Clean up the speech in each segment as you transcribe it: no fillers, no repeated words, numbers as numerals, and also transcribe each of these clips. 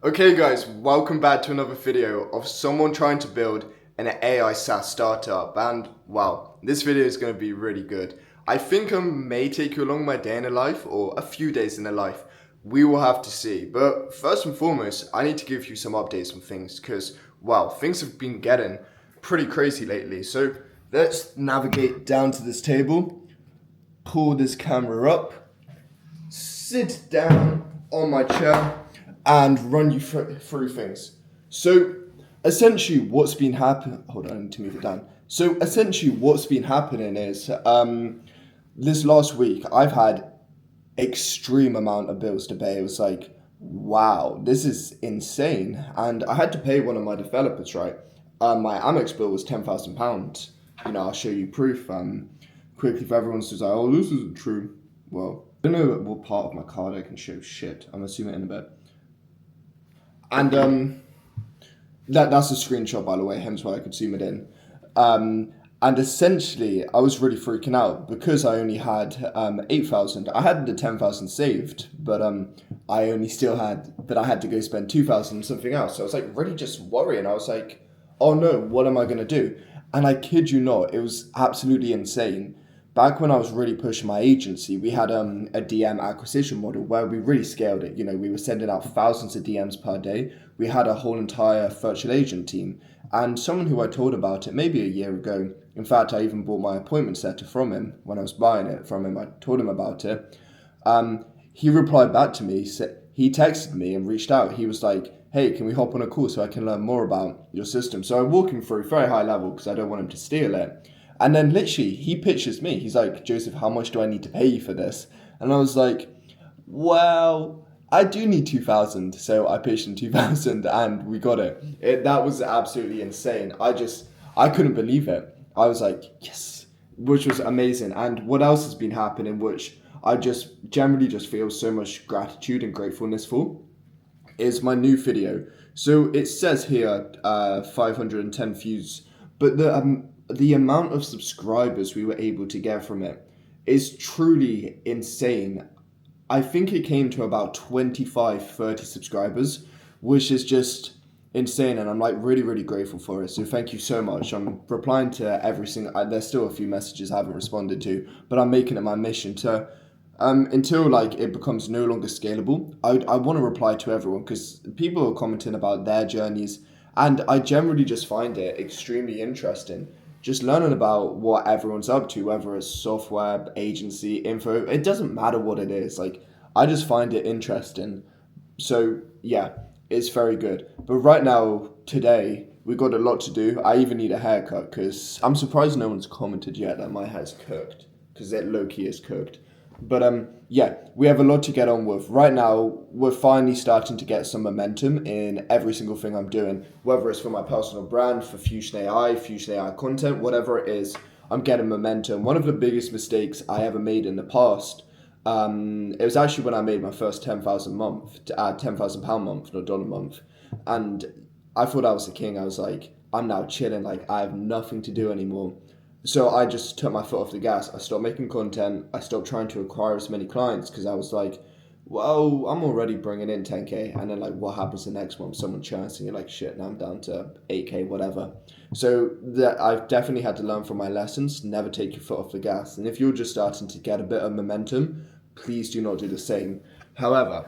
Okay guys, welcome back to another video of someone trying to build an AI SaaS startup, and wow, this video is going to be really good. I think I may take you along my day in a life or a few days in a life. We will have to see. But first and foremost, I need to give you some updates on things because wow, things have been getting pretty crazy lately. So let's navigate down to this table, pull this camera up, sit down on my chair and run you through things. So essentially what's been happening, hold on, I need to move it down. So essentially what's been happening is this last week I've had extreme amount of bills to pay. It was like, wow, this is insane. And I had to pay one of my developers, right? My Amex bill was £10,000. I'll show you proof quickly for everyone who's like, oh, this isn't true. Well, I don't know what part of my card I can show shit. I'm assuming in a bit. And that's a screenshot, by the way, hence why I could zoom it in. And essentially, I was really freaking out because I only had 8,000. I had the 10,000 saved, but I only still had, but I had to go spend 2,000 on something else. So I was like really just worrying. I was like, oh no, what am I gonna do? And I kid you not, it was absolutely insane. Back when I was really pushing my agency, we had a DM acquisition model where we really scaled it. We were sending out thousands of DMs per day. We had a whole entire virtual agent team. And someone who I told about it maybe a year ago, in fact, I even bought my appointment setter from him when I was buying it from him. I told him about it. He replied back to me. He texted me and reached out. He was like, hey, can we hop on a call so I can learn more about your system? So I walk him through very high level because I don't want him to steal it. And then literally he pitches me. He's like, Joseph, how much do I need to pay you for this? And I was like, well, I do need 2,000. So I pitched him 2,000 and we got it. That was absolutely insane. I couldn't believe it. I was like, yes, which was amazing. And what else has been happening, which I just generally just feel so much gratitude and gratefulness for, is my new video. So it says here 510 views, but the amount of subscribers we were able to get from it is truly insane. I think it came to about 25, 30 subscribers, which is just insane. And I'm like really, really grateful for it. So thank you so much. I'm replying to every single, there's still a few messages I haven't responded to, but I'm making it my mission to, until like it becomes no longer scalable, I want to reply to everyone because people are commenting about their journeys. And I generally just find it extremely interesting. Just learning about what everyone's up to, whether it's software, agency, info, it doesn't matter what it is. Like, I just find it interesting. So, yeah, it's very good. But right now, today, we got a lot to do. I even need a haircut because I'm surprised no one's commented yet that my hair's cooked because it low-key is cooked. But yeah, we have a lot to get on with. Right now, we're finally starting to get some momentum in every single thing I'm doing, whether it's for my personal brand, for Fusion AI content, whatever it is, I'm getting momentum. One of the biggest mistakes I ever made in the past, it was actually when I made my first £10,000 month, not dollar month. And I thought I was the king. I was like, I'm now chilling, like I have nothing to do anymore. So I just took my foot off the gas. I stopped making content. I stopped trying to acquire as many clients because I was like, well, I'm already bringing in 10K. And then like, what happens the next month? Someone churns and you're like, shit, now I'm down to 8K, whatever. So I've definitely had to learn from my lessons. Never take your foot off the gas. And if you're just starting to get a bit of momentum, please do not do the same. However,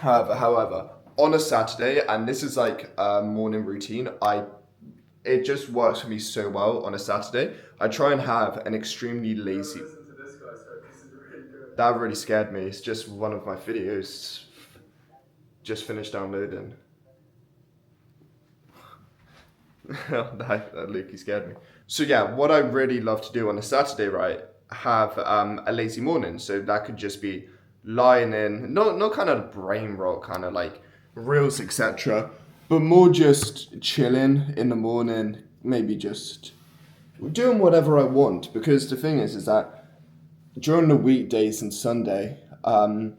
on a Saturday, and this is like a morning routine, it just works for me so well on a Saturday. I try and have an extremely lazy. Listen to this guy, so this is really good. That really scared me. It's just one of my videos. Just finished downloading. that Lukey scared me. So yeah, what I really love to do on a Saturday, right? Have a lazy morning. So that could just be lying in, not kind of brain rot, kind of like reels, etc. But more just chilling in the morning, maybe just doing whatever I want. Because the thing is that during the weekdays and Sunday, I'm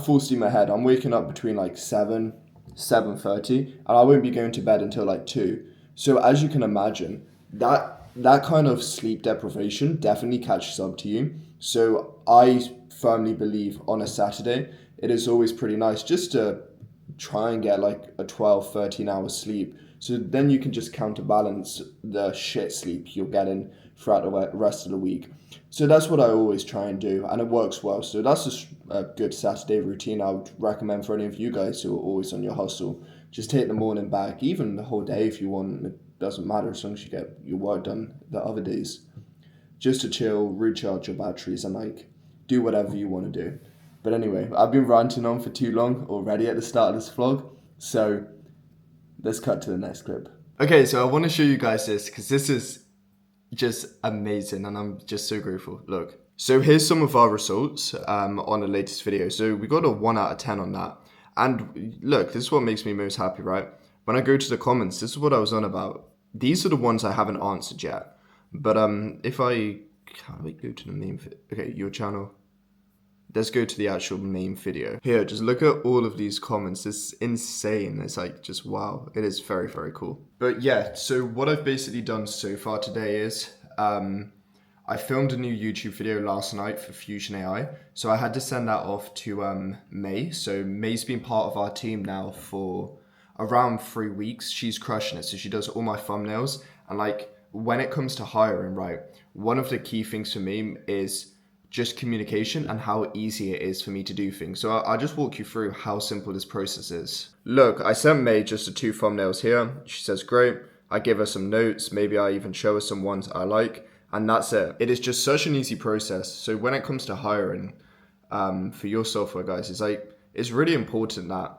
full steam ahead. I'm waking up between like 7:30, and I won't be going to bed until like 2. So as you can imagine, that kind of sleep deprivation definitely catches up to you. So I firmly believe on a Saturday, it is always pretty nice just to try and get like a 12, 13 hours sleep. So then you can just counterbalance the shit sleep you're getting throughout the rest of the week. So that's what I always try and do, and it works well. So that's just a good Saturday routine I would recommend for any of you guys who are always on your hustle. Just take the morning back, even the whole day if you want. It doesn't matter as long as you get your work done the other days. Just to chill, recharge your batteries, and like do whatever you want to do. But anyway, I've been ranting on for too long already at the start of this vlog, so let's cut to the next clip. Okay, so I want to show you guys this because this is just amazing and I'm just so grateful. Look, so here's some of our results on the latest video. So we got a 1 out of 10 on that. And look, this is what makes me most happy, right? When I go to the comments, this is what I was on about. These are the ones I haven't answered yet. But if I go to the main, okay, your channel. Let's go to the actual main video. Here, just look at all of these comments. It's insane. It's like just wow. It is very, very cool. But yeah, so what I've basically done so far today is I filmed a new YouTube video last night for Fusion AI. So I had to send that off to May. So May's been part of our team now for around 3 weeks. She's crushing it. So she does all my thumbnails. And like when it comes to hiring, right, one of the key things for me is just communication and how easy it is for me to do things. So I'll just walk you through how simple this process is. Look, I sent May just the 2 thumbnails here. She says, great. I give her some notes. Maybe I even show her some ones I like. And that's it. It is just such an easy process. So when it comes to hiring for your software guys, it's really important that,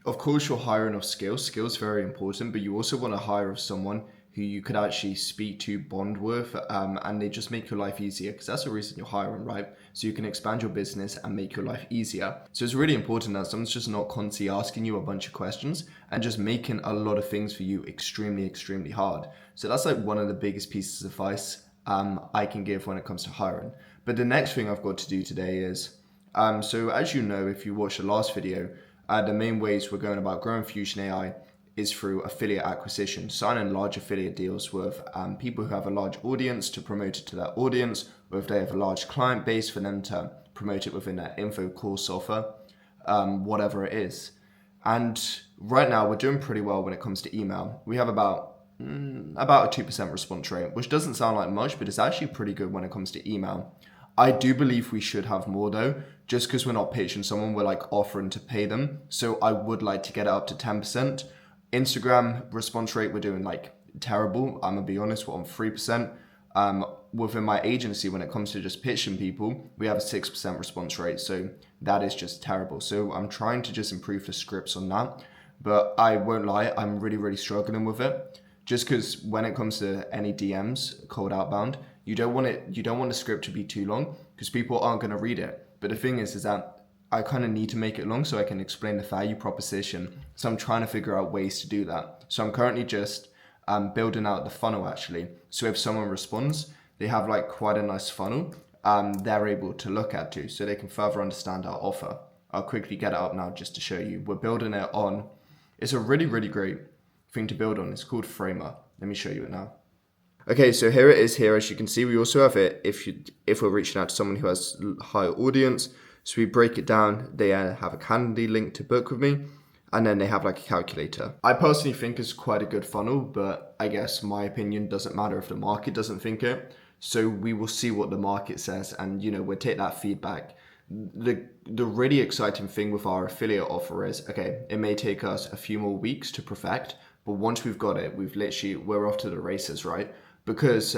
of course, you're hiring of skills. Skills very important, but you also want to hire of someone who you could actually speak to, bond with, and they just make your life easier because that's the reason you're hiring, right? So you can expand your business and make your life easier. So it's really important that someone's just not constantly asking you a bunch of questions and just making a lot of things for you extremely, extremely hard. So that's like one of the biggest pieces of advice I can give when it comes to hiring. But the next thing I've got to do today is, so as you know, if you watched the last video, the main ways we're going about growing Fusion AI is through affiliate acquisition, signing large affiliate deals with people who have a large audience to promote it to their audience, or if they have a large client base for them to promote it within their info course offer, whatever it is. And right now we're doing pretty well when it comes to email. We have about a 2% response rate, which doesn't sound like much, but it's actually pretty good when it comes to email. I do believe we should have more though, just because we're not pitching someone, we're like offering to pay them. So I would like to get it up to 10%. Instagram response rate, we're doing like terrible. I'm gonna be honest, we're on 3%. Within my agency, when it comes to just pitching people, we have a 6% response rate. So that is just terrible. So I'm trying to just improve the scripts on that. But I won't lie, I'm really, really struggling with it. Just because when it comes to any DMs, cold outbound, you don't want the script to be too long because people aren't gonna read it. But the thing is that I kind of need to make it long so I can explain the value proposition. So I'm trying to figure out ways to do that. So I'm currently just building out the funnel actually. So if someone responds, they have like quite a nice funnel they're able to look at too, so they can further understand our offer. I'll quickly get it up now just to show you. We're building it on, it's a really, really great thing to build on. It's called Framer. Let me show you it now. Okay, so here it is here. As you can see, we also have it if we're reaching out to someone who has a higher audience. So we break it down. They have a Calendly link to book with me, and then they have like a calculator. I personally think it's quite a good funnel, but I guess my opinion doesn't matter if the market doesn't think it. So we will see what the market says, and we'll take that feedback. The really exciting thing with our affiliate offer is, okay, it may take us a few more weeks to perfect, but once we've got it, we're off to the races, right? Because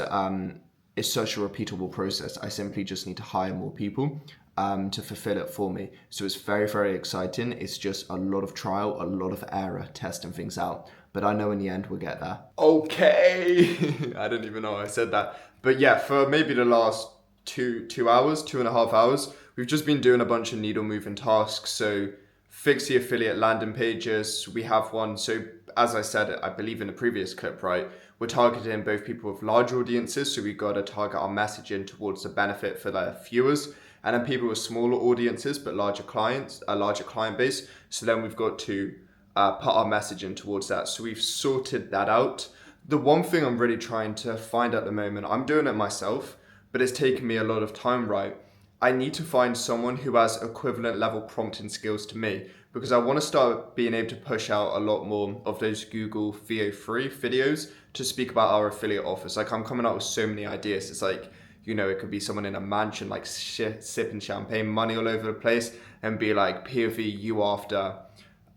it's such a repeatable process. I simply just need to hire more people to fulfill it for me. So it's very, very exciting. It's just a lot of trial, a lot of error, testing things out. But I know in the end we'll get there. Okay. I didn't even know I said that. But yeah, for maybe the last 2.5 hours, we've just been doing a bunch of needle moving tasks. So fix the affiliate landing pages. We have one. So as I said, I believe in the previous clip, right? We're targeting both people with large audiences. So we've got to target our messaging towards the benefit for their viewers. And then people with smaller audiences, but larger clients, a larger client base. So then we've got to put our messaging towards that. So we've sorted that out. The one thing I'm really trying to find at the moment, I'm doing it myself, but it's taken me a lot of time, right? I need to find someone who has equivalent level prompting skills to me because I want to start being able to push out a lot more of those Google VO3 videos to speak about our affiliate offers. Like I'm coming up with so many ideas. It's like, it could be someone in a mansion, like sipping champagne, money all over the place, and be like, POV, you after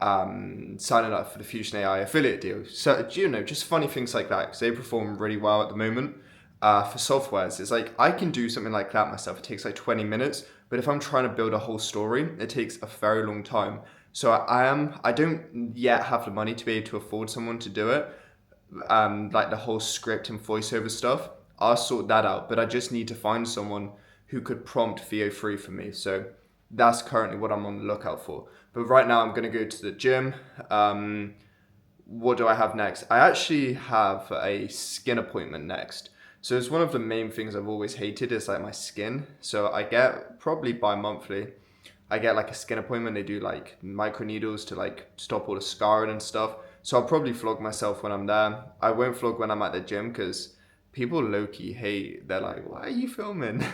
signing up for the Fusion AI affiliate deal. So, just funny things like that because they perform really well at the moment. For softwares, it's like I can do something like that myself. It takes like 20 minutes, but if I'm trying to build a whole story, it takes a very long time. So I don't yet have the money to be able to afford someone to do it. Like the whole script and voiceover stuff. I'll sort that out, but I just need to find someone who could prompt VO3 for me. So that's currently what I'm on the lookout for. But right now I'm going to go to the gym. What do I have next? I actually have a skin appointment next. So it's one of the main things I've always hated is like my skin. So I get probably bi-monthly, I get like a skin appointment. They do like micro needles to like stop all the scarring and stuff. So I'll probably vlog myself when I'm there. I won't vlog when I'm at the gym because people low-key hate. They're like, why are you filming?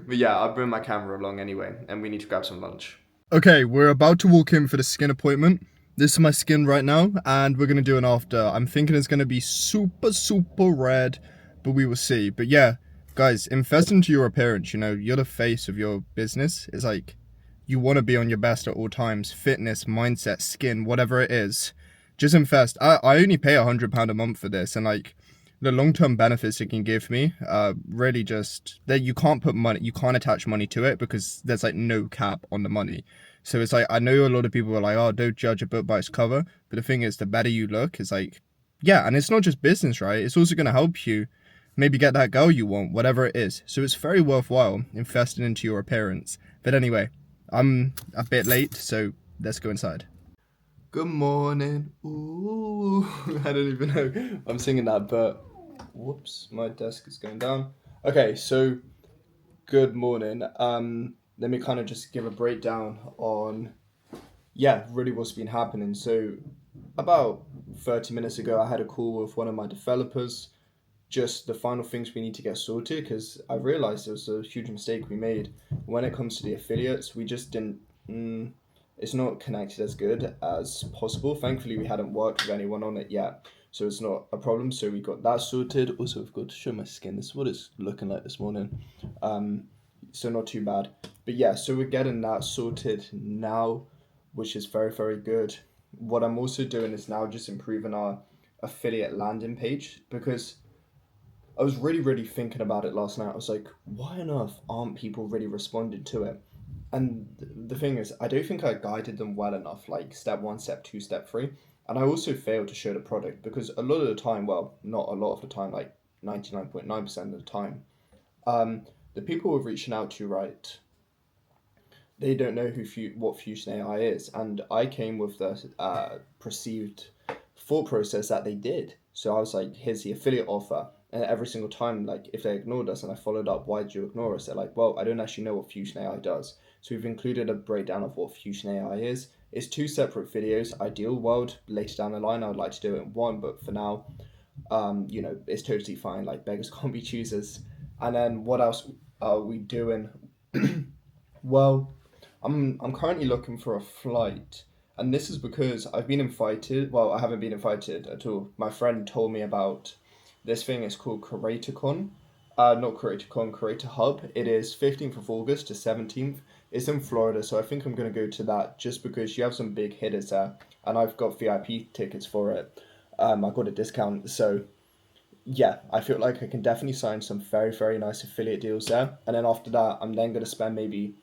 But yeah, I'll bring my camera along anyway and we need to grab some lunch. Okay, we're about to walk in for the skin appointment. This is my skin right now, and we're going to do an after. I'm thinking it's going to be super, super red, but we will see. But yeah, guys, invest into your appearance. You're the face of your business. It's like you want to be on your best at all times. Fitness, mindset, skin, whatever it is. Just invest. I only pay £100 a month for this, and like the long-term benefits it can give me, really just that you can't put money, you can't attach money to it because there's like no cap on the money. So it's like, I know a lot of people are like, oh, don't judge a book by its cover. But the thing is, the better you look, it's like, yeah, and it's not just business, right? It's also going to help you maybe get that girl you want, whatever it is. So it's very worthwhile investing into your appearance. But anyway, I'm a bit late, so let's go inside. Good morning. Ooh, I don't even know I'm singing that, but whoops, my desk is going down. Okay, so good morning. Let me kind of just give a breakdown on, really what's been happening. So about 30 minutes ago, I had a call with one of my developers, just the final things we need to get sorted because I realized it was a huge mistake we made. When it comes to the affiliates, we just didn't, it's not connected as good as possible. Thankfully, we hadn't worked with anyone on it yet, so it's not a problem. So we got that sorted. Also, I've got to show my skin. This is what it's looking like this morning. So not too bad. But yeah, so we're getting that sorted now, which is very, very good. What I'm also doing is now just improving our affiliate landing page because I was really, really thinking about it last night. I was like, why on earth aren't people really responding to it? And the thing is, I don't think I guided them well enough, like step one, step two, step three. And I also failed to show the product because a lot of the time, well, not a lot of the time, like 99.9% of the time, the people we're reaching out to, right, they don't know what Fusion AI is. And I came with the perceived thought process that they did. So I was like, here's the affiliate offer. And every single time, like if they ignored us and I followed up, why did you ignore us? They're like, well, I don't actually know what Fusion AI does. So we've included a breakdown of what Fusion AI is. It's two separate videos. Ideal world, later down the line, I would like to do it in one, but for now, it's totally fine. Like beggars can't be choosers. And then what else are we doing? Well, I'm currently looking for a flight, and this is because I've been invited. Well, I haven't been invited at all. My friend told me about this thing. It's called CreatorCon. Not CreatorCon, Creator Hub. It is 15th of August to 17th. It's in Florida, so I think I'm going to go to that just because you have some big hitters there, and I've got VIP tickets for it. I got a discount, so yeah, I feel like I can definitely sign some very, very nice affiliate deals there. And then after that, I'm then going to spend maybe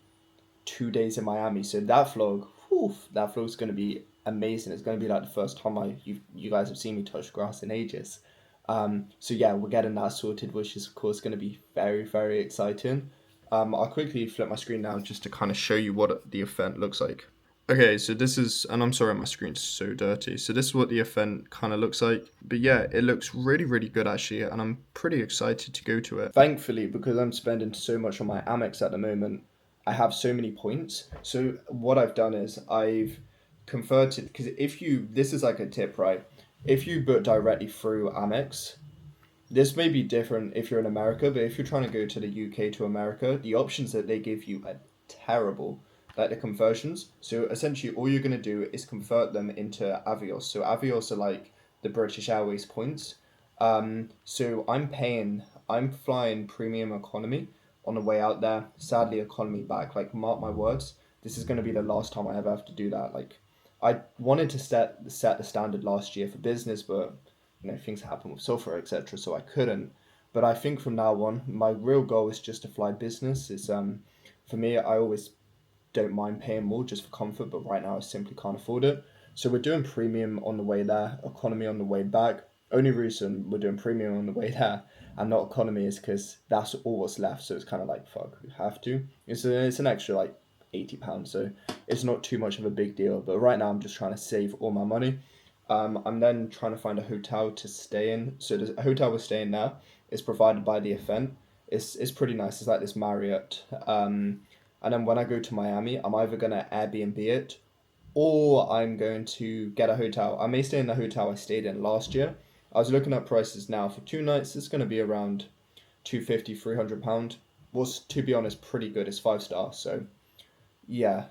2 days in Miami. So that vlog's going to be amazing. It's going to be like the first time you guys have seen me touch grass in ages. So yeah, we're getting that sorted, which is of course going to be very, very exciting. I'll quickly flip my screen now just to kind of show you what the event looks like. Okay, so this is, and I'm sorry my screen's so dirty. So this is what the event kind of looks like. But yeah, it looks really, really good actually, and I'm pretty excited to go to it. Thankfully, because I'm spending so much on my Amex at the moment, I have so many points. So what I've done is I've converted, because this is like a tip, right? If you book directly through Amex, This may be different if you're in America, but if you're trying to go to the UK to America, the options that they give you are terrible, like the conversions. So essentially, all you're going to do is convert them into Avios. So Avios are like the British Airways points. So I'm flying premium economy on the way out there. Sadly, economy back. Like, mark my words, this is going to be the last time I ever have to do that. Like, I wanted to set the standard last year for business, but things happen with software, etc. So I couldn't. But I think from now on, my real goal is just to fly business. Is For me, I always don't mind paying more just for comfort, but right now I simply can't afford it. So we're doing premium on the way there, economy on the way back. Only reason we're doing premium on the way there and not economy is because that's all what's left. So it's kind of like, fuck, we have to. It's an extra like £80, so it's not too much of a big deal. But right now I'm just trying to save all my money. I'm then trying to find a hotel to stay in. So the hotel we're staying now is provided by the event. It's pretty nice. It's like this Marriott. And then when I go to Miami, I'm either gonna Airbnb it or I'm going to get a hotel. I may stay in the hotel I stayed in last year. I was looking at prices now for 2 nights. It's gonna be around 250, £300. Was, to be honest, pretty good. It's 5 stars, so yeah,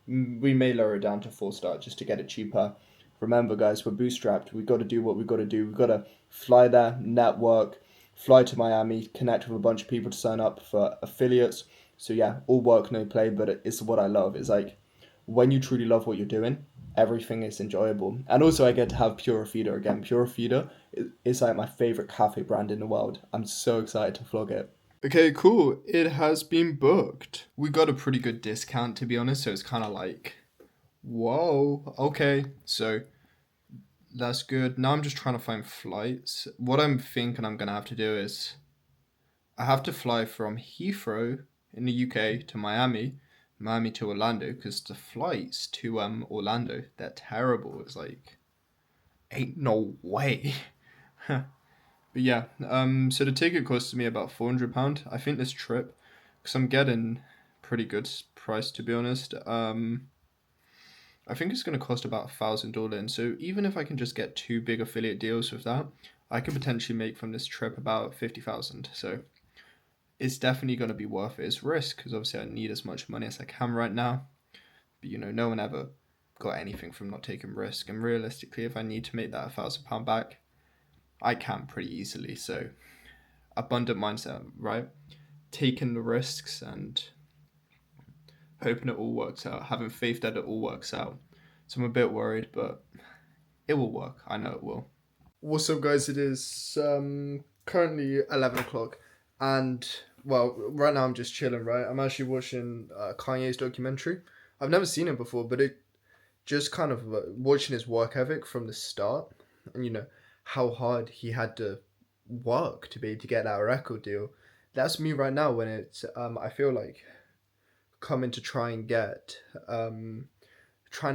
we may lower it down to 4 star just to get it cheaper. Remember, guys, we're bootstrapped. We got to do what we got to do. We got to fly there, network, fly to Miami, connect with a bunch of people to sign up for affiliates. So yeah, all work, no play. But it's what I love. It's like when you truly love what you're doing, everything is enjoyable. And also, I get to have Pura Vida again. Pura Vida is like my favorite cafe brand in the world. I'm so excited to vlog it. Okay, cool. It has been booked. We got a pretty good discount, to be honest, so it's kind of like, whoa, okay. So that's good. Now I'm just trying to find flights. What I'm thinking I'm going to have to do is I have to fly from Heathrow in the UK to Miami, Miami to Orlando, because the flights to Orlando, they're terrible. It's like, ain't no way. But yeah, so the ticket costs me about £400. I think this trip, because I'm getting pretty good price to be honest. I think it's going to cost about $1,000 in. So even if I can just get two big affiliate deals with that, I could potentially make from this trip about 50,000. So it's definitely going to be worth it. It's risk because obviously I need as much money as I can right now. But no one ever got anything from not taking risk. And realistically, if I need to make that £1,000 back, I can pretty easily. So abundant mindset, right? Taking the risks and hoping it all works out, having faith that it all works out. So I'm a bit worried, but it will work. I know it will. What's up, guys? It is currently 11 o'clock, and well, right now I'm just chilling, right? I'm actually watching Kanye's documentary. I've never seen it before, but it just kind of watching his work ethic from the start, and how hard he had to work to be able to get that record deal. That's me right now when it's I feel like coming to trying to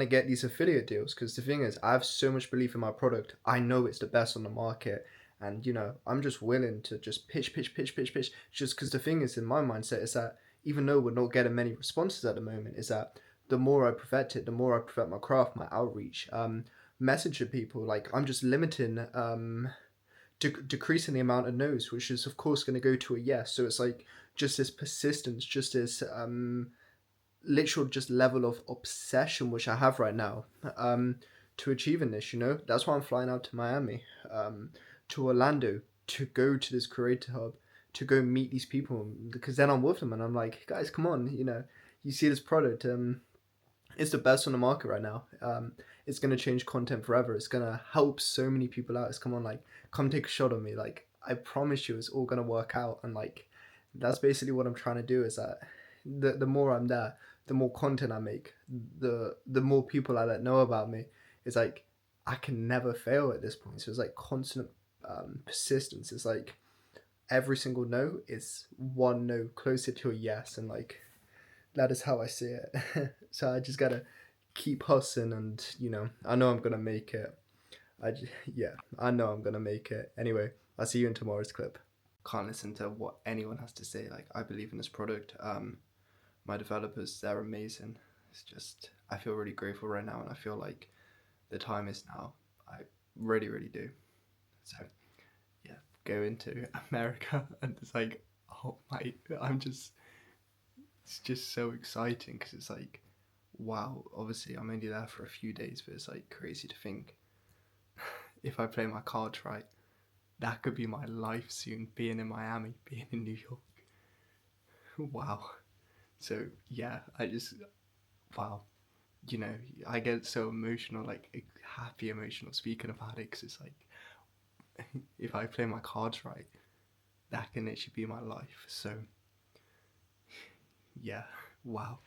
get these affiliate deals, because the thing is I have so much belief in my product. I know it's the best on the market, and I'm just willing to just pitch just because the thing is in my mindset is that even though we're not getting many responses at the moment, is that the more I perfect it, the more I perfect my craft, my outreach, message to people, like I'm just limiting decreasing the amount of no's, which is of course going to go to a yes. So it's like just this persistence, just this literal just level of obsession which I have right now, to achieving this. That's why I'm flying out to Miami, to Orlando, to go to this creator hub, to go meet these people, because then I'm with them and I'm like, guys, come on, you see this product, it's the best on the market right now. It's gonna change content forever. It's gonna help so many people out. It's come take a shot on me. Like I promise you, it's all gonna work out. And like that's basically what I'm trying to do. Is that the more I'm there, the more content I make, the more people I let know about me. It's like I can never fail at this point. So it's like constant persistence. It's like every single no is one no closer to a yes, and like that is how I see it. So I just gotta keep hustling, and I know I'm gonna make it. Yeah, I know I'm gonna make it. Anyway, I'll see you in tomorrow's clip. Can't listen to what anyone has to say. Like I believe in this product. My developers, they're amazing. It's just I feel really grateful right now, and I feel like the time is now. I really, really do. So yeah, going to America, and it's like, oh my, it's just so exciting because it's like, wow, obviously I'm only there for a few days, but it's like crazy to think if I play my cards right, that could be my life soon, being in Miami, being in New York. Wow. So yeah, wow. You know, I get so emotional, like happy emotional speaking about it, because it's like, if I play my cards right, that can literally be my life. So yeah, wow.